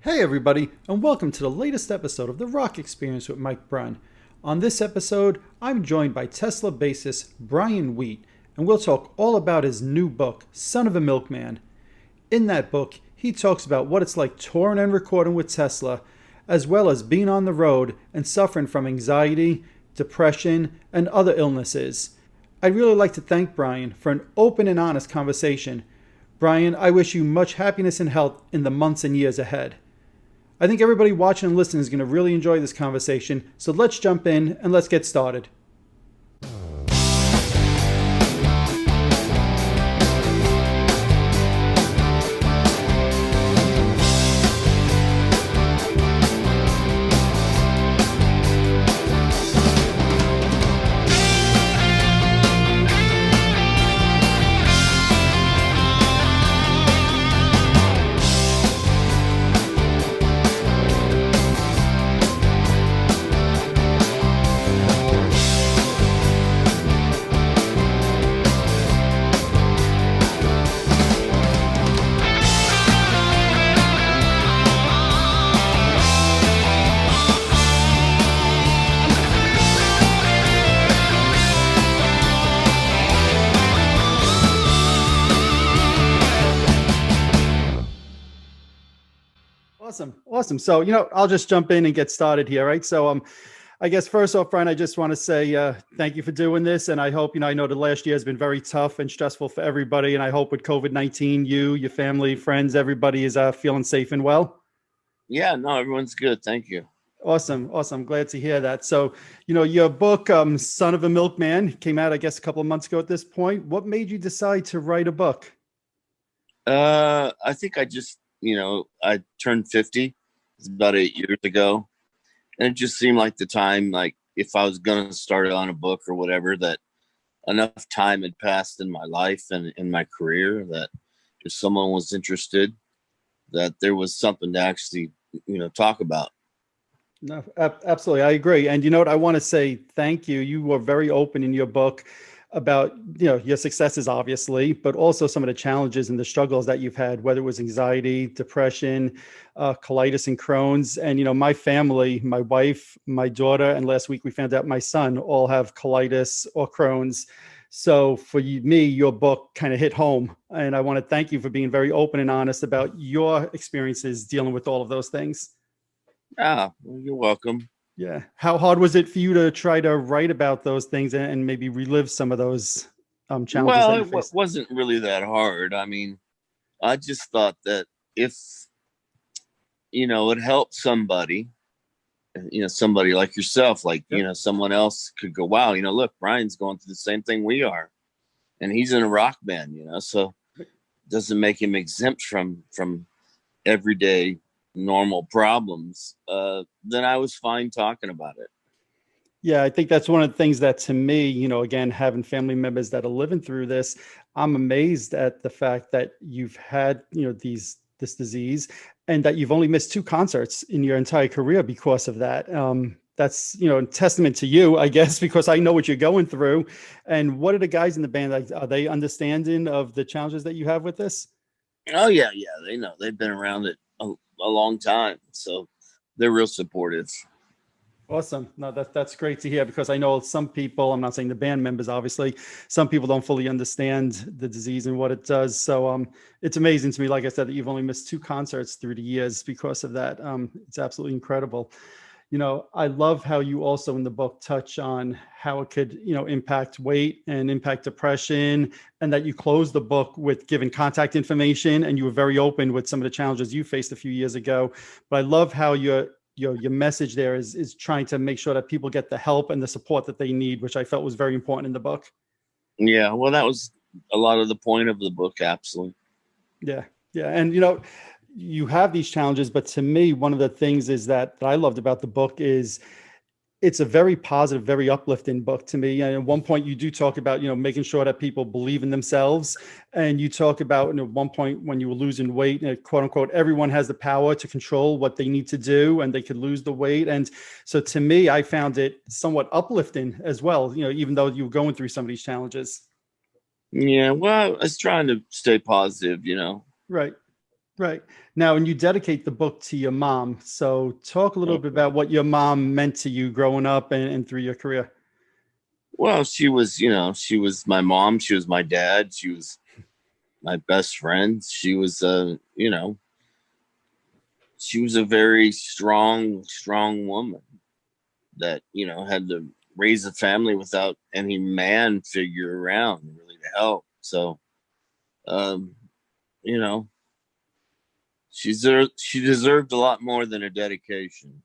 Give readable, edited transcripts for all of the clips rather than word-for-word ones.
Hey everybody, and welcome to the latest episode of The Rock Experience with Mike Brunn. On this episode, I'm joined by Tesla bassist Brian Wheat, and we'll talk all about his new book, Son of a Milkman. In that book, he talks about what it's like touring and recording with Tesla, as well as being on the road and suffering from anxiety, depression, and other illnesses. I'd really like to thank Brian for an open and honest conversation. Brian, I wish you much happiness and health in the months and years ahead. I think everybody watching and listening is going to really enjoy this conversation, so let's jump in and let's get started. Awesome. So, I'll just jump in and get started here, right? So, I guess first off, Brian, I just want to say thank you for doing this. And I hope, I know the last year has been very tough and stressful for everybody. And I hope with COVID-19, you, your family, friends, everybody is feeling safe and well. Yeah, no, everyone's good. Thank you. Awesome. Glad to hear that. So, your book, Son of a Milkman, came out, I guess, a couple of months ago at this point. What made you decide to write a book? I think I turned 50. It's about 8 years ago. And it just seemed like the time, like if I was going to start on a book or whatever, that enough time had passed in my life and in my career that if someone was interested, that there was something to actually, talk about. No, absolutely. I agree. And you know what? I want to say thank you. You were very open in your book about, your successes, obviously, but also some of the challenges and the struggles that you've had, whether it was anxiety, depression, colitis and Crohn's. And, my family, my wife, my daughter, and last week we found out my son all have colitis or Crohn's. So for me, your book kind of hit home. And I want to thank you for being very open and honest about your experiences dealing with all of those things. Well, you're welcome. Yeah. How hard was it for you to try to write about those things and maybe relive some of those challenges Well, that you it faced? wasn't really that hard. I mean, I just thought that if, it helped somebody, somebody like yourself, like, Yep. someone else could go, wow, look, Brian's going through the same thing we are. And he's in a rock band, so it doesn't make him exempt from everyday normal problems. Then I was fine talking about it. Yeah, I think that's one of the things that to me, again, having family members that are living through this, I'm amazed at the fact that you've had, this disease and that you've only missed two concerts in your entire career because of that. That's, a testament to you, I guess, because I know what you're going through. And what are the guys in the band like? Are they understanding of the challenges that you have with this? Oh yeah. They know, they've been around it a long time. So they're real supportive. Awesome. No, that's great to hear because I know some people, I'm not saying the band members, obviously, some people don't fully understand the disease and what it does. So it's amazing to me, like I said, that you've only missed two concerts through the years because of that. It's absolutely incredible. I love how you also in the book touch on how it could, impact weight and impact depression, and that you close the book with giving contact information, and you were very open with some of the challenges you faced a few years ago. But I love how your message there is trying to make sure that people get the help and the support that they need, which I felt was very important in the book. Yeah, well, that was a lot of the point of the book. Absolutely. Yeah. And, you have these challenges, but to me, one of the things is that I loved about the book is it's a very positive, very uplifting book to me. And at one point you do talk about, making sure that people believe in themselves. And you talk about, at one point when you were losing weight, quote unquote, everyone has the power to control what they need to do and they could lose the weight. And so to me, I found it somewhat uplifting as well, even though you were going through some of these challenges. Yeah, well, I was trying to stay positive, Right. Right. Now, and you dedicate the book to your mom. So talk a little bit about what your mom meant to you growing up and through your career. Well, she was, she was my mom. She was my dad. She was my best friend. She was, she was a very strong woman that, had to raise a family without any man figure around really to help. So, um, you know, she deserved a lot more than a dedication.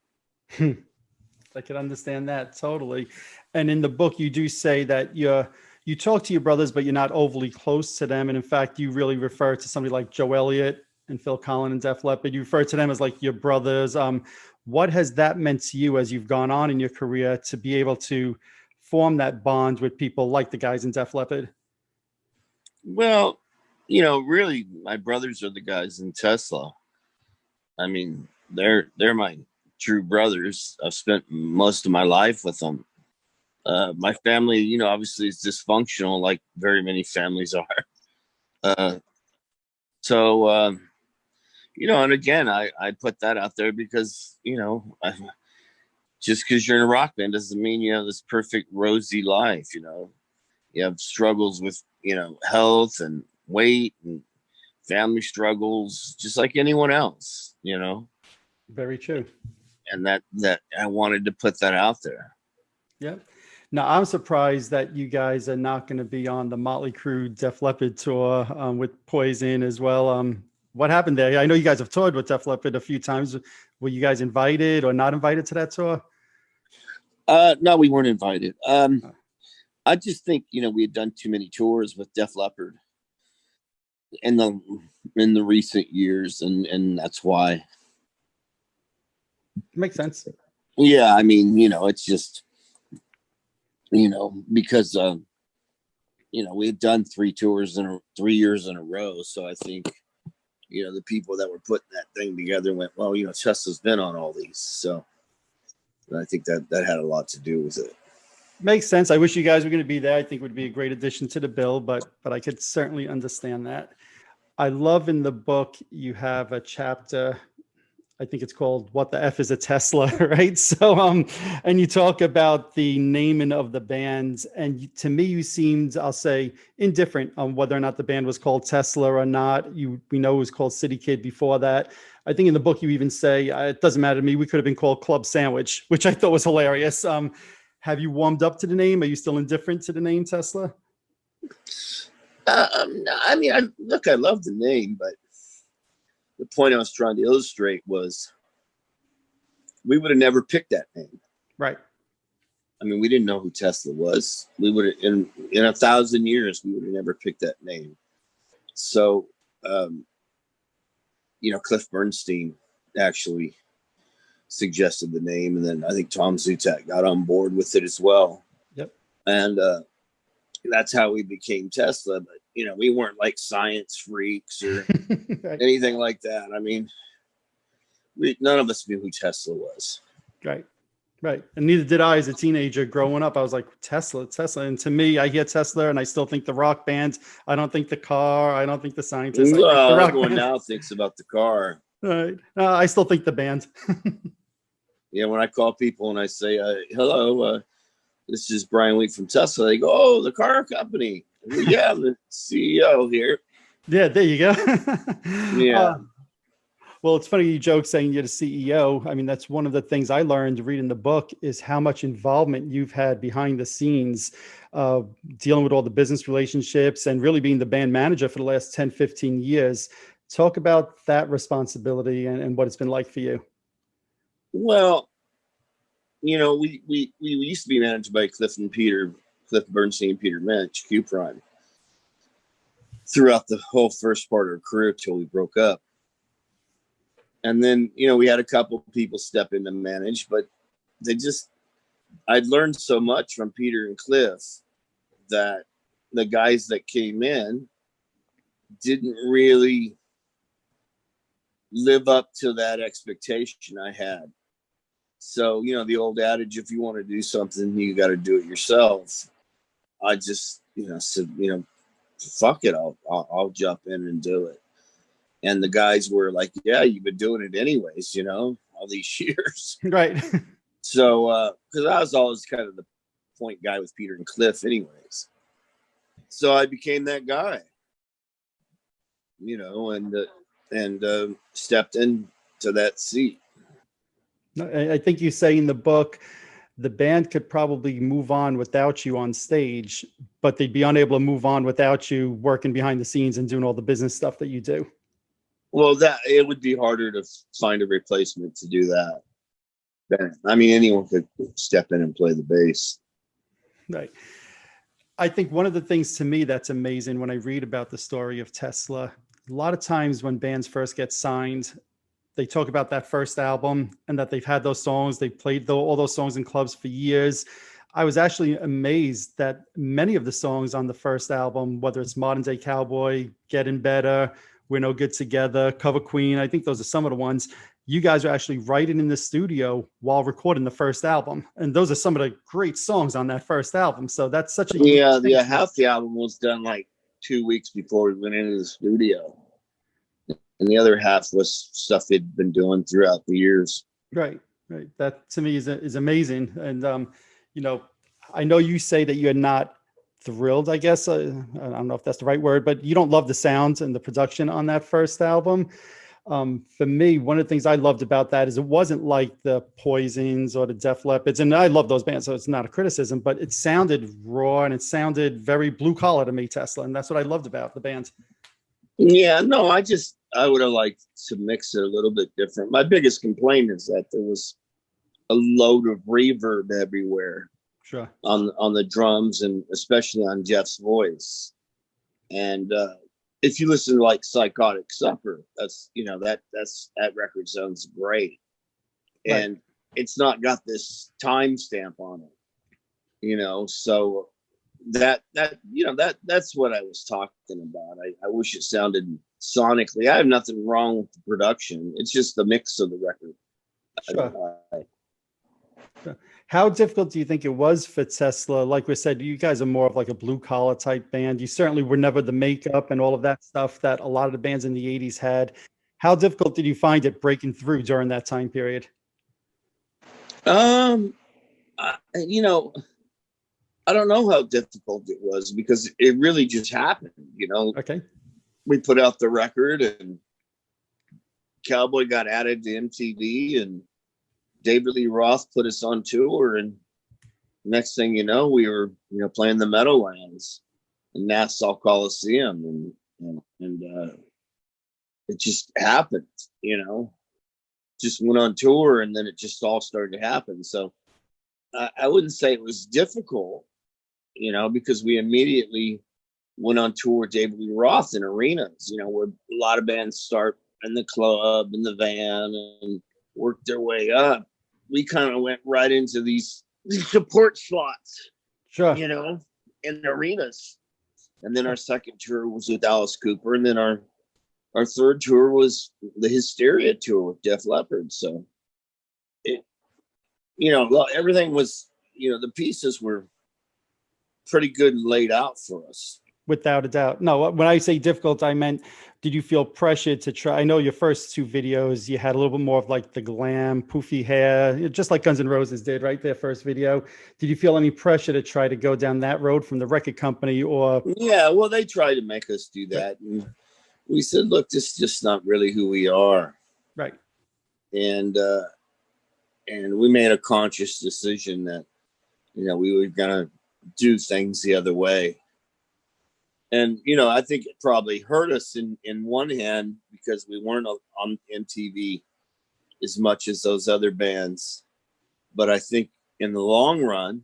I can understand that totally. And in the book, you do say that you talk to your brothers, but you're not overly close to them. And in fact, you really refer to somebody like Joe Elliott and Phil Collins and Def Leppard. You refer to them as like your brothers. What has that meant to you as you've gone on in your career to be able to form that bond with people like the guys in Def Leppard? Well, really, my brothers are the guys in Tesla. I mean, they're my true brothers. I've spent most of my life with them. My family, obviously is dysfunctional, like very many families are. Uh, so, and again, I put that out there because, just because you're in a rock band doesn't mean you have this perfect rosy life. You have struggles with, health and weight and family struggles, just like anyone else. Very true. And that I wanted to put that out there. Yeah. Now, I'm surprised that you guys are not going to be on the Motley Crue Def Leppard tour with Poison as well. What happened there? I know you guys have toured with Def Leppard a few times. Were you guys invited or not invited to that tour? No, we weren't invited. I just think, we had done too many tours with Def Leppard in the recent years, and that's why. Makes sense. Yeah, I mean, it's just, because we had done 3 tours in 3 years in a row. So I think, the people that were putting that thing together went, well, Chester's been on all these. So I think that had a lot to do with it. Makes sense. I wish you guys were going to be there. I think it would be a great addition to the bill, but I could certainly understand that. I love in the book, you have a chapter, I think it's called "What the F is a Tesla," right? So, and you talk about the naming of the bands, and to me, you seemed, I'll say, indifferent on whether or not the band was called Tesla or not. We know it was called City Kid before that. I think in the book you even say it doesn't matter to me. We could have been called Club Sandwich, which I thought was hilarious. Have you warmed up to the name? Are you still indifferent to the name Tesla? I mean, I love the name, but the point I was trying to illustrate was we would have never picked that name. Right. I mean, we didn't know who Tesla was. We would have, in 1,000 years, we would have never picked that name. So, Cliff Bernstein actually suggested the name, and then I think Tom Zutac got on board with it as well. Yep. And that's how we became Tesla. But we weren't like science freaks or Right. anything like that. I mean, none of us knew who Tesla was. Right. And neither did I as a teenager growing up. I was like, Tesla. And to me, I hear Tesla and I still think the rock band. I don't think the car. I don't think the scientist. I think the rock everyone band. now thinks about the car. Right. I still think the band. Yeah. When I call people and I say, hello, this is Brian Wheat from Tesla, they go, oh, the car company. Yeah, I'm the CEO here. Yeah, there you go. Yeah. Well, it's funny you joke saying you're the CEO. I mean, that's one of the things I learned reading the book is how much involvement you've had behind the scenes, dealing with all the business relationships and really being the band manager for the last 10, 15 years. Talk about that responsibility and what it's been like for you. Well, we used to be managed by Cliff Bernstein and Peter Mensch, Q Prime, throughout the whole first part of our career till we broke up. And then, we had a couple people step in to manage, but I'd learned so much from Peter and Cliff that the guys that came in didn't really live up to that expectation I had. So, the old adage, if you want to do something, you got to do it yourself. I just, said, fuck it. I'll jump in and do it. And the guys were like, yeah, you've been doing it anyways, you know, all these years. Right. So, because I was always kind of the point guy with Peter and Cliff anyways. So I became that guy, you know, and stepped into that seat. I think you say in the book, the band could probably move on without you on stage, but they'd be unable to move on without you working behind the scenes and doing all the business stuff that you do. Well, that it would be harder to find a replacement to do that. I mean, anyone could step in and play the bass. Right. I think one of the things to me that's amazing when I read about the story of Tesla, a lot of times when bands first get signed, they talk about that first album and that they've had those songs. They played all those songs in clubs for years. I was actually amazed that many of the songs on the first album, whether it's Modern Day Cowboy, Getting Better, We're No Good Together, Cover Queen, I think those are some of the ones you guys are actually writing in the studio while recording the first album. And those are some of the great songs on that first album. So that's such a yeah. Half the album was done like 2 weeks before we went into the studio. And the other half was stuff they'd been doing throughout the years. Right. That to me is amazing. And, you know, I know you say that you're not thrilled, I guess. I don't know if that's the right word, but you don't love the sounds and the production on that first album. For me, one of the things I loved about that is it wasn't like the Poisons or the Def Leppards, and I love those bands, so it's not a criticism, but it sounded raw and it sounded very blue collar to me, Tesla, and that's what I loved about the band. Yeah, no, I would have liked to mix it a little bit different. My biggest complaint is that there was a load of reverb everywhere. Sure. On the drums and especially on Jeff's voice. And if you listen to like Psychotic Supper, that's, you know, that record sounds great. Right. And it's not got this timestamp on it, you know, so that's what I was talking about. I wish it sounded sonically. I have nothing wrong with the production. It's just the mix of the record. Sure. How difficult do you think it was for Tesla? Like we said, you guys are more of like a blue collar type band. You certainly were never the makeup and all of that stuff that a lot of the bands in the 80s had. How difficult did you find it breaking through during that time period? You know, I don't know how difficult it was because it really just happened, you know. Okay. We put out the record and Cowboy got added to MTV and David Lee Roth put us on tour, and next thing you know, we were, you know, playing the Meadowlands in Nassau Coliseum, and it just happened, you know. Just went on tour, and then it just all started to happen. So I wouldn't say it was difficult, you know, because we immediately went on tour with David Lee Roth in arenas, you know, where a lot of bands start in the club, in the van, and work their way up. We kind of went right into these support slots, sure, you know, in arenas. And then our second tour was with Alice Cooper, and then our third tour was the Hysteria tour with Def Leppard. So it, you know, everything was, you know, the pieces were pretty good and laid out for us. Without a doubt. No, when I say difficult, I meant, did you feel pressured to try? I know your first two videos, you had a little bit more of like the glam, poofy hair, just like Guns N' Roses did, right? Their first video. Did you feel any pressure to try to go down that road from the record company or? Yeah, well, they tried to make us do that. And we said, look, this is just not really who we are. Right. And we made a conscious decision that, you know, we were going to do things the other way. And, you know, I think it probably hurt us in one hand because we weren't on MTV as much as those other bands. But I think in the long run,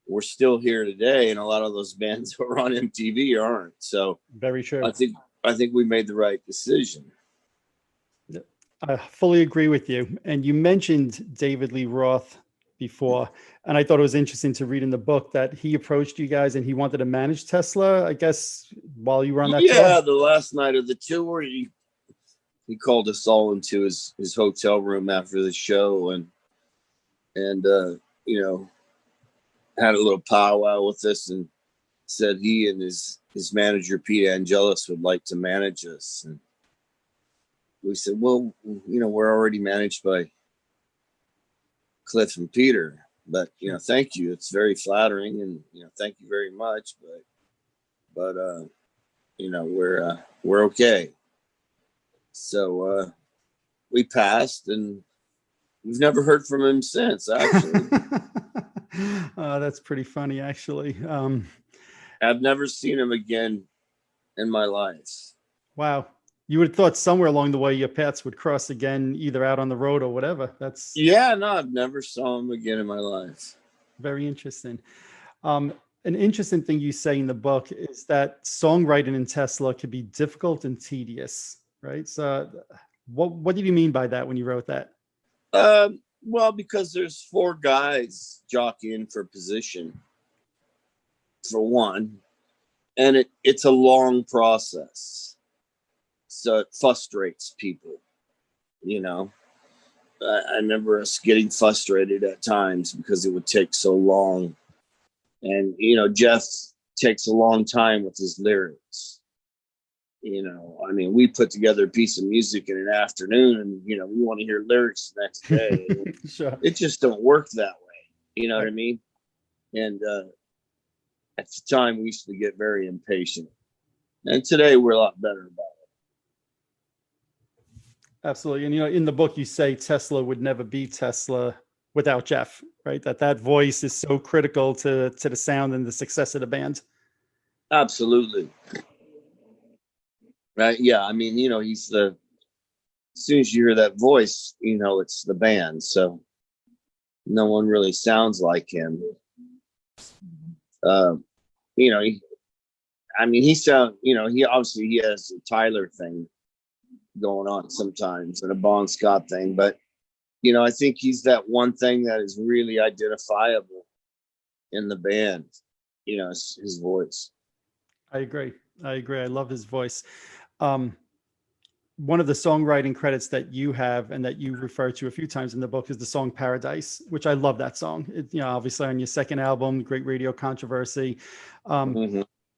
we're still here today. And a lot of those bands who are on MTV aren't. So very true. I think we made the right decision. I fully agree with you. And you mentioned David Lee Roth before, and I thought it was interesting to read in the book that he approached you guys and he wanted to manage Tesla, I guess, while you were on that tour? The last night of the tour, he called us all into his hotel room after the show and you know, had a little powwow with us and said he and his manager Pete Angelis would like to manage us. And we said, well, we're already managed by Cliff and Peter, but thank you. It's very flattering, and thank you very much. But we're okay. So we passed, and we've never heard from him since. Actually, that's pretty funny. Actually, I've never seen him again in my life. Wow. You would have thought somewhere along the way your paths would cross again, either out on the road or whatever. That's I've never saw him again in my life. very interesting. An interesting thing you say in the book is that songwriting in Tesla could be difficult and tedious, right? So what did you mean by that when you wrote that? Well, because there's 4 guys jockeying for position, for one, and it's a long process. So it frustrates people, I remember us getting frustrated at times because it would take so long. And, Jeff takes a long time with his lyrics. We put together a piece of music in an afternoon, and, we want to hear lyrics the next day. Sure. It just don't work that way. You know what I mean? And at the time, we used to get very impatient. And today, we're a lot better about it. Absolutely. And, in the book, you say Tesla would never be Tesla without Jeff, right? That voice is so critical to the sound and the success of the band. Absolutely. Right. Yeah. He's as soon as you hear that voice, it's the band. So no one really sounds like him. He sounds, he has a Tyler thing going on sometimes and a Bon Scott thing, but I think he's that one thing that is really identifiable in the band, his voice. I agree. I love his voice. One of the songwriting credits that you have and that you refer to a few times in the book is the song Paradise, which I love that song. Obviously on your second album, Great Radio Controversy.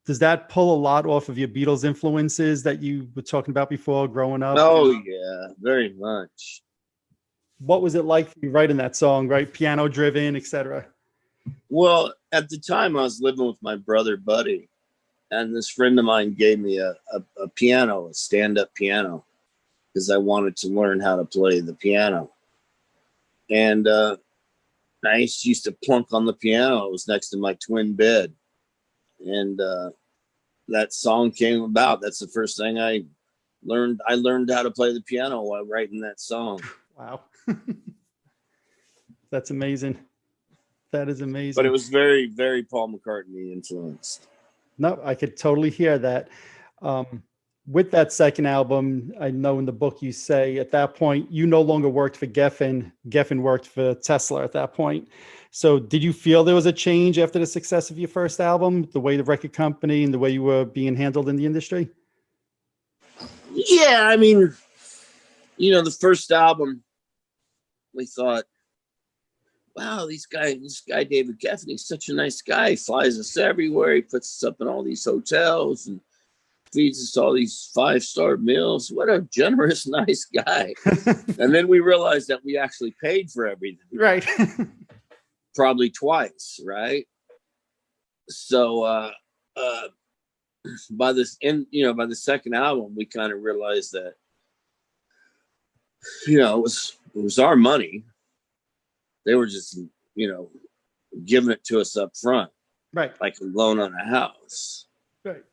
Does that pull a lot off of your Beatles influences that you were talking about before growing up? Oh, yeah, very much. What was it like for you writing that song, right? Piano driven, etc. Well, at the time I was living with my brother, Buddy, and this friend of mine gave me a piano, a stand-up piano, because I wanted to learn how to play the piano. And I used to plunk on the piano. It was next to my twin bed. And that song came about. That's the first thing I learned. I learned how to play the piano while writing that song. Wow. That's amazing. That is amazing. But it was very, very Paul McCartney influenced. No, I could totally hear that. With that second album, I know in the book you say at that point, you no longer worked for Geffen. Geffen worked for Tesla at that point. So did you feel there was a change after the success of your first album, the way the record company and the way you were being handled in the industry? Yeah, the first album, we thought, wow, this guy, David Geffen, he's such a nice guy. He flies us everywhere. He puts us up in all these hotels and feeds us all these 5-star meals. What a generous, nice guy. And then we realized that we actually paid for everything. Right. Probably twice, right? So by the second album, we kind of realized that, it was our money. They were just, giving it to us up front. Right. Like a loan on a house. Right.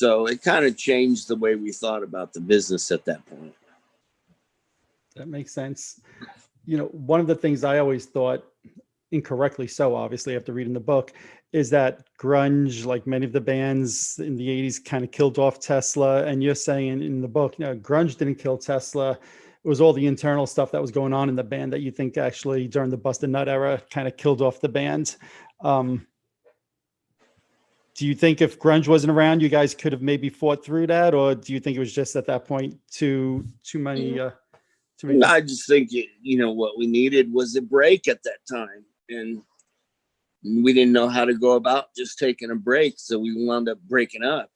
So it kind of changed the way we thought about the business at that point. That makes sense. One of the things I always thought, incorrectly so obviously after reading the book, is that grunge, like many of the bands in the 80s, kind of killed off Tesla. And you're saying in the book, grunge didn't kill Tesla. It was all the internal stuff that was going on in the band that you think actually during the Bust a Nut era kind of killed off the band. Do you think if grunge wasn't around, you guys could have maybe fought through that? Or do you think it was just at that point too many? I just think, what we needed was a break at that time. And we didn't know how to go about just taking a break. So we wound up breaking up.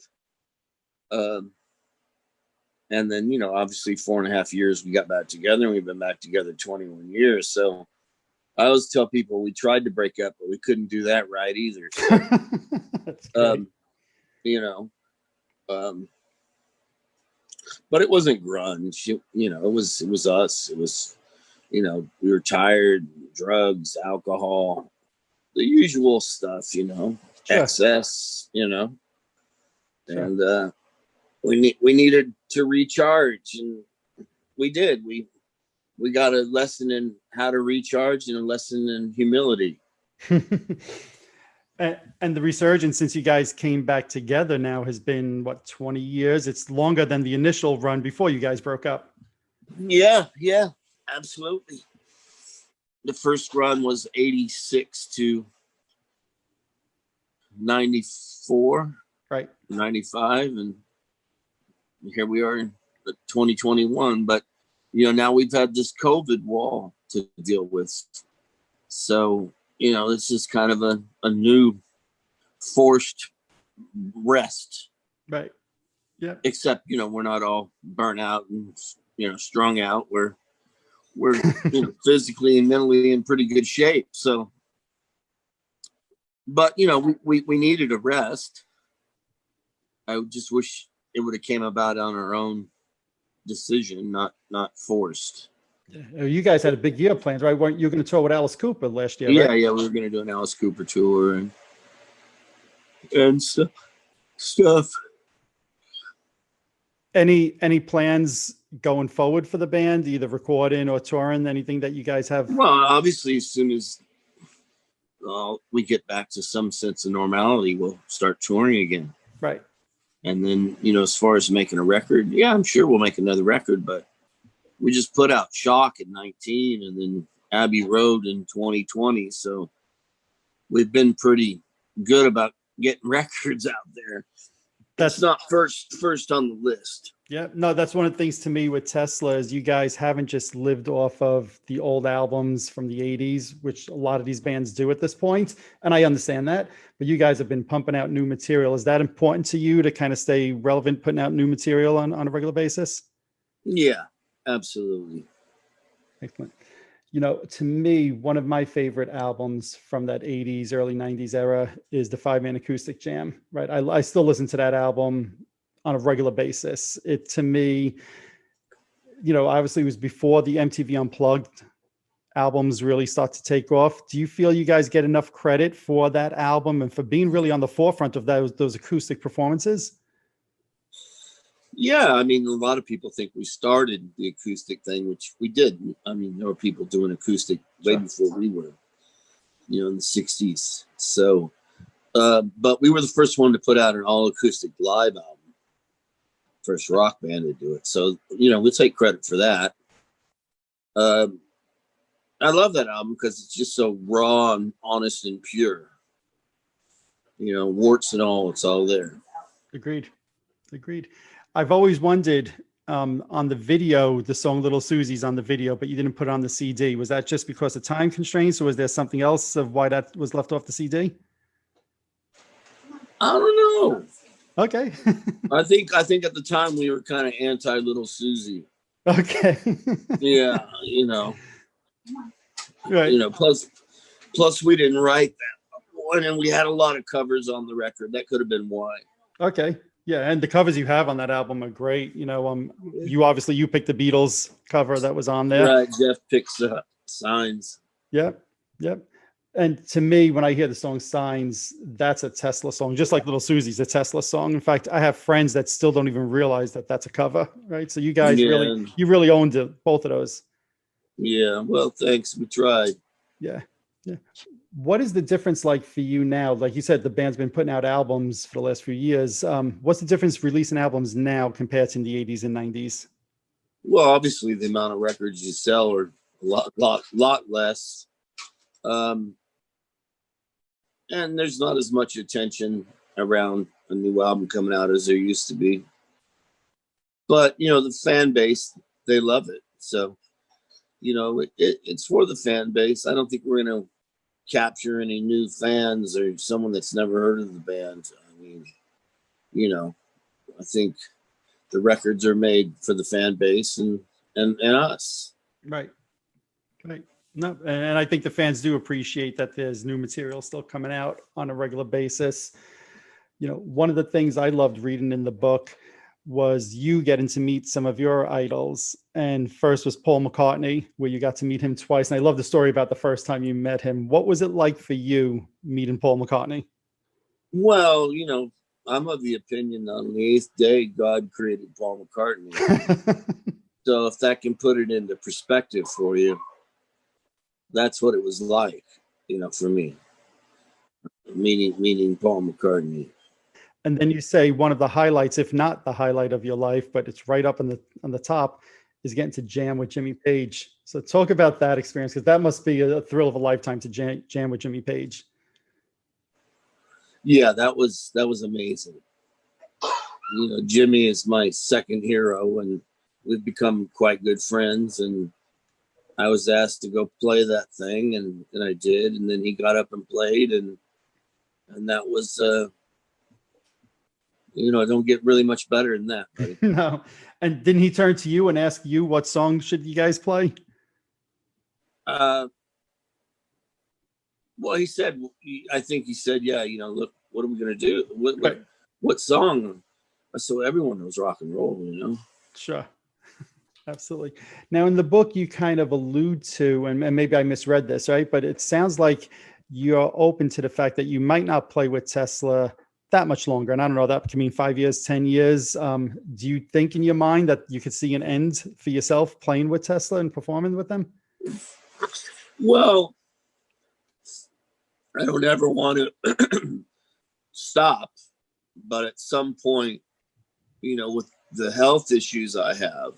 And then, you know, obviously 4.5 years we got back together, and we've been back together 21 years. So I always tell people we tried to break up, but we couldn't do that right either. So, That's great. you know, but it wasn't grunge. You know, it was us. It was, you know, we were tired, drugs, alcohol, the usual stuff, you know, Sure. excess, you know, Sure. and we needed to recharge, and we did. We got a lesson in how to recharge and a lesson in humility. And the resurgence since you guys came back together now has been, what, 20 years? It's longer than the initial run before you guys broke up. Yeah, absolutely. The first run was 86 to 94, right? 95, and here we are in 2021. But, you know, now we've had this COVID wall to deal with. So, you know, this is kind of a new forced rest. Right. Yeah. Except, you know, we're not all burnt out and, you know, strung out. We're you know, physically and mentally in pretty good shape. So, but, you know, we needed a rest. I just wish it would have came about on our own decision, not forced. Yeah. You guys had a big year planned, right? Weren't you going to tour with Alice Cooper last year? Yeah, right? yeah, we were going to do an Alice Cooper tour and stuff. Any plans going forward for the band, either recording or touring? Anything that you guys have? Well, obviously, as soon as we get back to some sense of normality, we'll start touring again. Right. And then, you know, as far as making a record, yeah, I'm sure we'll make another record, but we just put out Shock in 19 and then Abbey Road in 2020. So we've been pretty good about getting records out there. That's not first on the list. Yeah, no, that's one of the things to me with Tesla is you guys haven't just lived off of the old albums from the 80s, which a lot of these bands do at this point. And I understand that, but you guys have been pumping out new material. Is that important to you to kind of stay relevant, putting out new material on a regular basis? Yeah, absolutely. Excellent. You know, to me, one of my favorite albums from that 80s, early 90s era is the Five-Man Acoustic Jam, right? I still listen to that album on a regular basis. It, to me, you know, obviously it was before the MTV Unplugged albums really start to take off. Do you feel you guys get enough credit for that album and for being really on the forefront of those acoustic performances? Yeah, I mean, a lot of people think we started the acoustic thing, which we did. I mean, there were people doing acoustic way before we were, you know, in the 60s. So, but we were the first one to put out an all acoustic live album. First rock band to do it. So, you know, we'll take credit for that. I love that album because it's just so raw and honest and pure. You know, warts and all, it's all there. Agreed. I've always wondered on the video, the song Little Susie's on the video, but you didn't put it on the CD. Was that just because of time constraints, or was there something else of why that was left off the CD? I don't know. Okay. I think at the time we were kind of anti Little Susie. Okay. Yeah, you know. Right. You know, plus we didn't write that one, and we had a lot of covers on the record. That could have been why. Okay. Yeah, and the covers you have on that album are great. You know, you picked the Beatles cover that was on there. Right, Jeff picks up Signs. Yep. And to me, when I hear the song Signs, that's a Tesla song, just like Little Susie's a Tesla song. In fact, I have friends that still don't even realize that that's a cover, right? So you guys really owned it, both of those. Yeah, well, thanks. We tried. Yeah. What is the difference like for you now? Like you said, the band's been putting out albums for the last few years. What's the difference releasing albums now compared to in the 80s and 90s? Well, obviously the amount of records you sell are a lot less. And there's not as much attention around a new album coming out as there used to be. But, you know, the fan base, they love it. So, you know, it's for the fan base. I don't think we're going to capture any new fans or someone that's never heard of the band. I mean, you know, I think the records are made for the fan base and us. Right. Right. No, and I think the fans do appreciate that there's new material still coming out on a regular basis. You know, one of the things I loved reading in the book was you getting to meet some of your idols. And first was Paul McCartney, where you got to meet him twice. And I love the story about the first time you met him. What was it like for you meeting Paul McCartney? Well, you know, I'm of the opinion on the eighth day, God created Paul McCartney. So if that can put it into perspective for you, that's what it was like, you know, for me, meeting Paul McCartney. And then you say one of the highlights, if not the highlight of your life, but it's right up on the top, is getting to jam with Jimmy Page. So talk about that experience, because that must be a thrill of a lifetime to jam with Jimmy Page. Yeah, that was amazing. You know, Jimmy is my second hero, and we've become quite good friends. And I was asked to go play that thing, and I did. And then he got up and played, and that was, you know, I don't get really much better than that, buddy. No. And didn't he turn to you and ask you what song should you guys play? Well, I think he said, yeah, you know, look, what are we going to do? What song? So everyone knows rock and roll, you know? Sure. Absolutely. Now in the book, you kind of allude to, and maybe I misread this, right? But it sounds like you're open to the fact that you might not play with Tesla that much longer. And I don't know, that can mean 5 years, 10 years. Do you think in your mind that you could see an end for yourself playing with Tesla and performing with them? Well, I don't ever want to stop, but at some point, you know, with the health issues I have,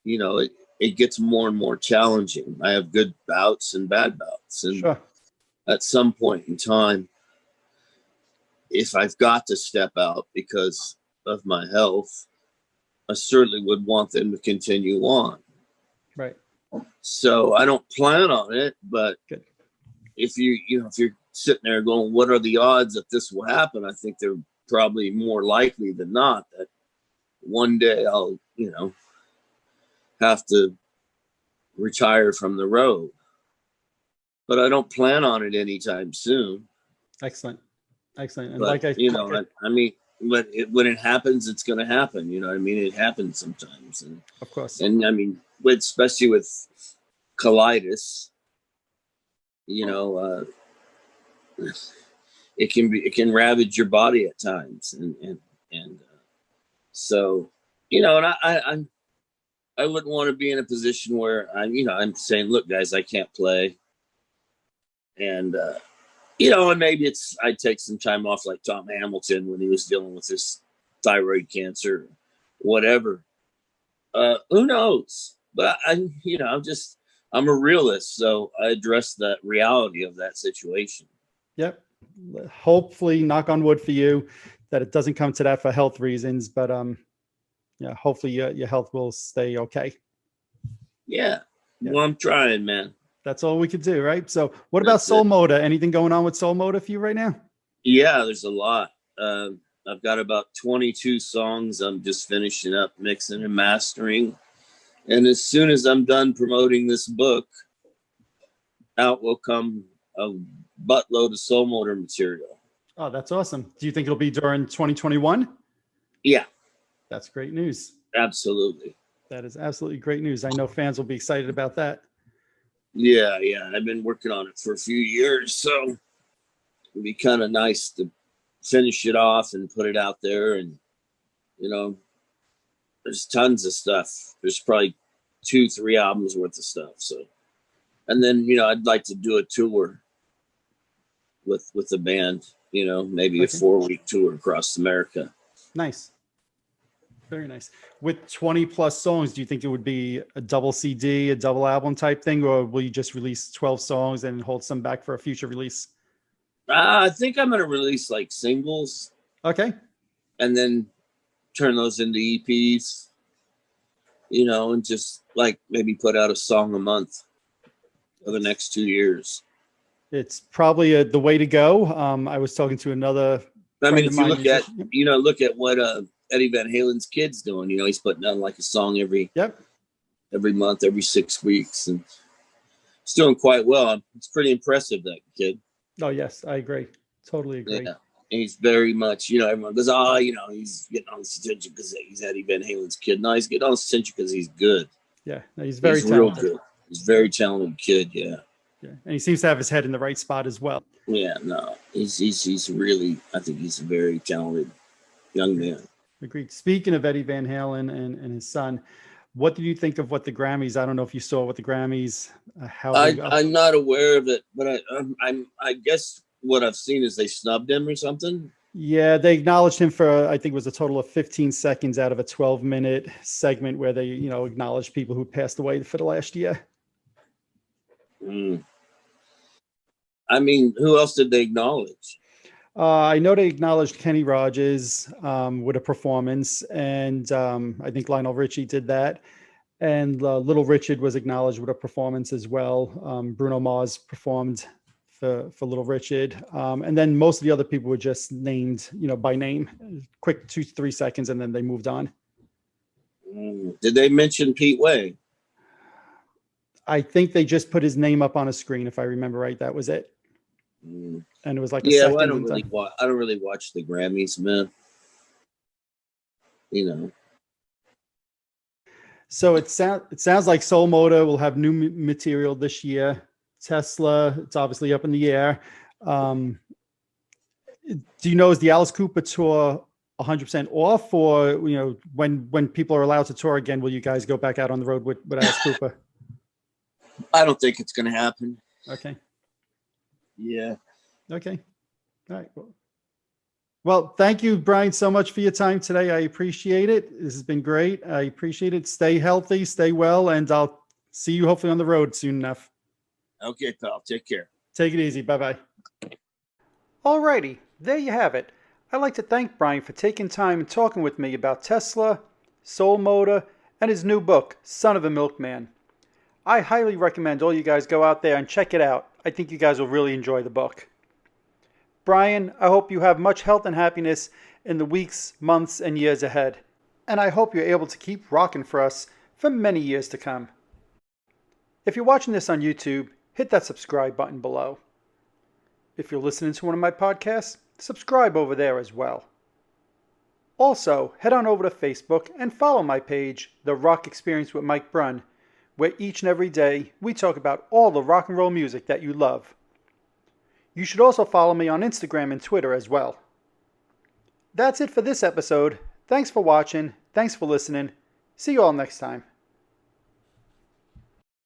you know, it gets more and more challenging. I have good bouts and bad bouts. And sure. At some point in time, if I've got to step out because of my health, I certainly would want them to continue on. Right. So I don't plan on it, but good. If you're sitting there going, what are the odds that this will happen? I think they're probably more likely than not that one day I'll, you know, have to retire from the road. But I don't plan on it anytime soon. Excellent. And but, I mean, but when it happens, it's going to happen. You know what I mean? It happens sometimes. And of course. And I mean, especially with colitis, you know, it can ravage your body at times. And so, you know, and I wouldn't want to be in a position where I'm saying, look, guys, I can't play. And, you know, and maybe I'd take some time off like Tom Hamilton when he was dealing with his thyroid cancer, whatever. Who knows? But I'm a realist, so I address the reality of that situation. Yep. Hopefully, knock on wood for you, that it doesn't come to that for health reasons. But yeah, hopefully your health will stay okay. Yeah. Well, I'm trying, man. That's all we could do, right? So what about SoulMotor? Anything going on with SoulMotor for you right now? Yeah, there's a lot. I've got about 22 songs I'm just finishing up mixing and mastering. And as soon as I'm done promoting this book, out will come a buttload of SoulMotor material. Oh, that's awesome. Do you think it'll be during 2021? Yeah. That's great news. Absolutely. That is absolutely great news. I know fans will be excited about that. Yeah. I've been working on it for a few years, so it'd be kind of nice to finish it off and put it out there. And, you know, there's tons of stuff. There's probably 2-3 albums worth of stuff. So, and then, you know, I'd like to do a tour with the band, you know, maybe a 4-week tour across America. Nice. Very nice. With 20 plus songs, do you think it would be a double CD, a double album type thing, or will you just release 12 songs and hold some back for a future release? I think I'm going to release like singles. Okay. And then turn those into EPs, you know, and just like maybe put out a song a month for the next 2 years. It's probably the way to go. I was talking to another. I mean, if you look at what Eddie Van Halen's kid's doing. You know, he's putting down like a song every month, every 6 weeks, and he's doing quite well. It's pretty impressive, that kid. Oh yes, I agree. Totally agree. Yeah. And he's very much, you know, everyone goes, oh, you know, he's getting all this attention because he's Eddie Van Halen's kid. No, he's getting all this attention because he's good. Yeah, he's very talented. Real good. He's a very talented kid. Yeah. Yeah, and he seems to have his head in the right spot as well. Yeah, no, he's really, I think he's a very talented young man. Agreed. Speaking of Eddie Van Halen and his son, what did you think of what the Grammys? I don't know if you saw what the Grammys. I'm not aware of it, but I guess what I've seen is they snubbed him or something. Yeah, they acknowledged him for, I think it was a total of 15 seconds out of a 12-minute segment where they, you know, acknowledged people who passed away for the last year. I mean, who else did they acknowledge? I know they acknowledged Kenny Rogers with a performance, and I think Lionel Richie did that. And Little Richard was acknowledged with a performance as well. Bruno Mars performed for Little Richard. And then most of the other people were just named, you know, by name, quick 2-3 seconds, and then they moved on. Did they mention Pete Way? I think they just put his name up on a screen, if I remember right. That was it. And it was like well, I don't really watch the Grammys, man. You know. So it sounds like SoulMotor will have new material this year. Tesla, it's obviously up in the air. Do you know, is the Alice Cooper tour 100% off, or, you know, when people are allowed to tour again, will you guys go back out on the road with Alice Cooper? I don't think it's going to happen. Okay. Yeah. Okay. All right. Well, thank you, Brian, so much for your time today. I appreciate it. This has been great. I appreciate it. Stay healthy, stay well, and I'll see you hopefully on the road soon enough. Okay, pal. Take care. Take it easy. Bye-bye. All righty. There you have it. I'd like to thank Brian for taking time and talking with me about Tesla, SoulMotor, and his new book, Son of a Milkman. I highly recommend all you guys go out there and check it out. I think you guys will really enjoy the book. Brian, I hope you have much health and happiness in the weeks, months, and years ahead. And I hope you're able to keep rocking for us for many years to come. If you're watching this on YouTube, hit that subscribe button below. If you're listening to one of my podcasts, subscribe over there as well. Also, head on over to Facebook and follow my page, The Rock Experience with Mike Brunn, where each and every day we talk about all the rock and roll music that you love. You should also follow me on Instagram and Twitter as well. That's it for this episode. Thanks for watching. Thanks for listening. See you all next time.